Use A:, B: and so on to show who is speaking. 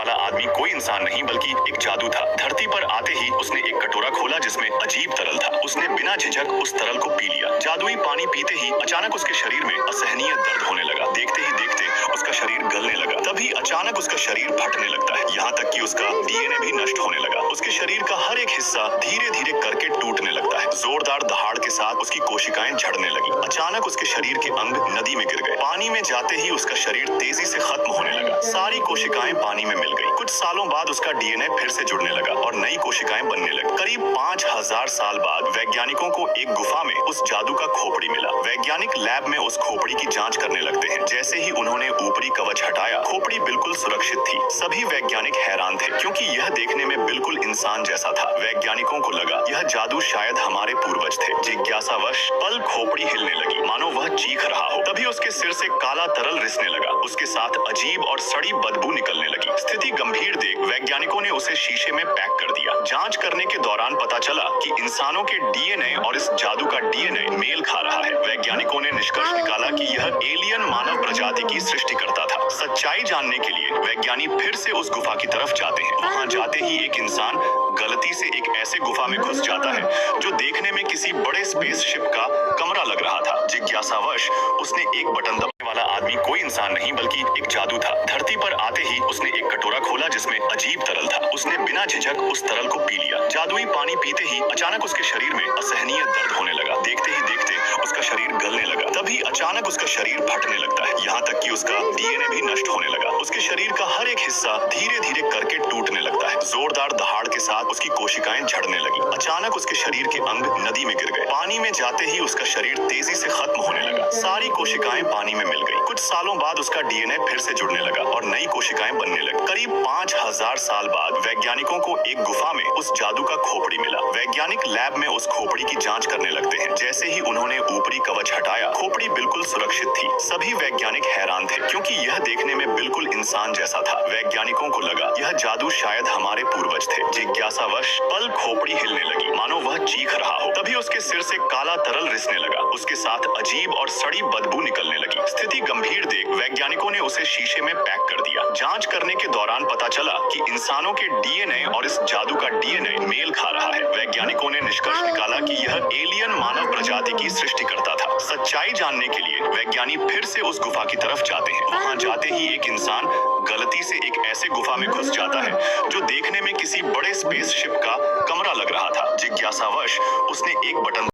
A: वाला आदमी कोई इंसान नहीं बल्कि एक जादू था। धरती पर आते ही उसने एक कटोरा खोला जिसमें अजीब तरल था। उसने बिना झिझक उस तरल को पी लिया। जादुई पानी पीते ही अचानक उसके शरीर में असहनीय दर्द होने लगा। देखते ही देखते उसका शरीर गलने लगा। तभी अचानक उसका शरीर फटने लगता है, यहाँ तक कि उसका डीएनए भी नष्ट होने लगा। उसके शरीर का हर एक हिस्सा धीरे धीरे करके टूटने लगता है। जोरदार दहाड़ के साथ उसकी कोशिकाएं झड़ने लगी। अचानक उसके शरीर के अंग नदी में गिर गए। पानी में जाते ही उसका शरीर तेजी से खत्म होने लगा। सारी कोशिकाएं पानी में मिल गई। कुछ सालों बाद उसका डीएनए फिर से जुड़ने लगा और नई कोशिकाएं बनने लगी। करीब 5000 साल बाद वैज्ञानिकों को एक गुफा में उस जादू का खोपड़ी मिला। वैज्ञानिक लैब में उस खोपड़ी की जांच करने लगते हैं। जैसे ही उन्होंने ऊपरी कवच हटाया, खोपड़ी बिल्कुल सुरक्षित थी। सभी वैज्ञानिक हैरान थे क्योंकि यह देखने में बिल्कुल इंसान जैसा था। वैज्ञानिकों को लगा यह जादू शायद हमारे पूर्वज थे। जिज्ञासावश पल खोपड़ी हिलने लगी, मानो वह चीख रहा हो। तभी उसके सिर से काला तरल रिसने लगा। उसके साथ अजीब और सड़ी बदबू निकलने लगी। स्थिति गंभीर देख वैज्ञानिकों ने उसे शीशे में पैक कर दिया। जांच करने के दौरान पता चला कि इंसानों के डीएनए और इस जादू का डीएनए मेल खा रहा है। वैज्ञानिकों ने निष्कर्ष निकाला कि यह एलियन मानव प्रजाति की सृष्टिकर्ता था। सच्चाई जानने के लिए वैज्ञानिक फिर से उस गुफा की तरफ जाते हैं। वहां जाते ही एक इंसान गलती से एक ऐसे गुफा में घुस जाता है जो देखने में किसी बड़े स्पेसशिप का कमरा लग रहा था। जिज्ञासावश उसने एक बटन दबाने वाला आदमी कोई इंसान नहीं बल्कि एक जादू था। धरती पर आते ही उसने एक कटोरा खोला जिसमें अजीब तरल था। उसने बिना झिझक उस तरल को पी लिया। जादुई पानी पीते ही अचानक उसके शरीर में असहनीय दर्द होने लगा। देखते ही देखते उसका शरीर गलने लगा। तभी अचानक उसका शरीर फटने लगता है, यहाँ तक कि उसका डीएनए भी नष्ट होने लगा। उसके शरीर का हर एक हिस्सा धीरे धीरे करके टूटने लगता है। जोरदार दहाड़ के साथ उसकी कोशिकाएं झड़ने लगी। अचानक उसके शरीर के अंग नदी में गिर गए। पानी में जाते ही उसका शरीर तेजी से खत्म होने लगा। सारी कोशिकाएं पानी में मिल गई। कुछ सालों बाद उसका डीएनए फिर से जुड़ने लगा और नई कोशिकाएं बनने लगी। करीब 5000 साल बाद वैज्ञानिकों को एक गुफा में उस जादू का खोपड़ी मिला। वैज्ञानिक लैब में उस खोपड़ी की जांच करने लगते हैं। जैसे ही उन्होंने ऊपरी कवच हटाया, खोपड़ी बिल्कुल सुरक्षित थी। सभी वैज्ञानिक हैरान थे क्योंकि यह देखने में बिल्कुल इंसान जैसा था। वैज्ञानिकों को लगा यह जादू शायद हमारे पूर्वज थे। जिज्ञासावश पल खोपड़ी हिलने लगी, मानो वह चीख रहा हो। तभी उसके सिर से काला तरल रिसने लगा। उसके साथ अजीब और सड़ी बदबू निकलने लगी। स्थिति गंभीर देख वैज्ञानिकों ने उसे शीशे में पैक कर दिया। जांच करने के दौरान पता चला कि इंसानों के डीएनए और इस जादू का डीएनए मेल खा रहा है। वैज्ञानिकों ने निष्कर्ष निकाला कि यह एलियन मानव प्रजाति की सृष्टिकर्ता था। सच्चाई जानने के लिए वैज्ञानिक फिर से उस गुफा की तरफ जाते हैं। वहां जाते ही एक इंसान गलती से एक ऐसे गुफा में घुस जाता है जो देखने में किसी बड़े स्पेसशिप का कमरा लग रहा था। जिज्ञासावश उसने एक बटन